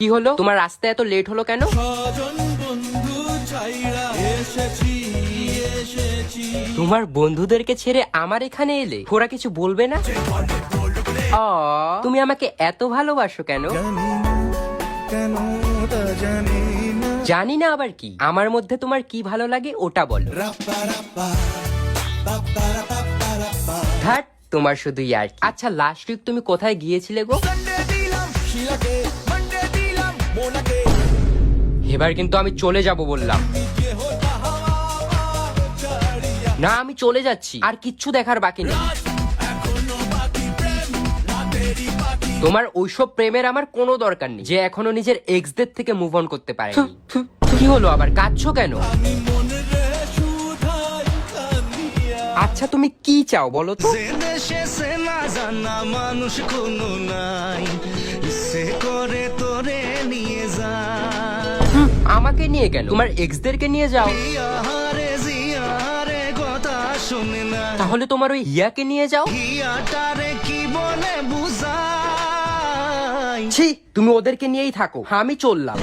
কি হলো, তোমার রাস্তা এত লেট হলো কেন? তোমার বন্ধুদেরকে ছেড়ে আমার এখানে এলে, ওরা কিছু বলবে না? তুমি আমাকে এত ভালোবাসো কেন? জানি না আবার কি? আমার মধ্যে তোমার কি ভালো লাগে ওটা বলো। ধ্যাৎ, তোমার শুধু ইয়ার। আচ্ছা, লাস্ট উইক তুমি কোথায় গিয়েছিলে গো? এবার কিন্তু আমি চলে যাব বললাম। না, আমি চলে যাচ্ছি, আর কিচ্ছু দেখার বাকি নেই। তোমার ওইসব প্রেমের আমার কোনো দরকার নেই, যে এখনো নিজের এক্সদের থেকে মুভ অন করতে পারেনি। কি হলো আবার, কাঁদছো কেন? আচ্ছা, তুমি কি চাও বলো তো? মানুষ কোনো নাই, ইচ্ছে করে তোরে নিয়ে যায়। আমাকে নিয়ে কেন? তোমার এক্সদেরকে নিয়ে যাও। কথা শুনে না, তাহলে তোমার ওই হিয়াকে নিয়ে যাও। হিয়াটারে কি বলে বুঝাই? ছি, তুমি ওদেরকে নিয়েই থাকো, আমি চললাম।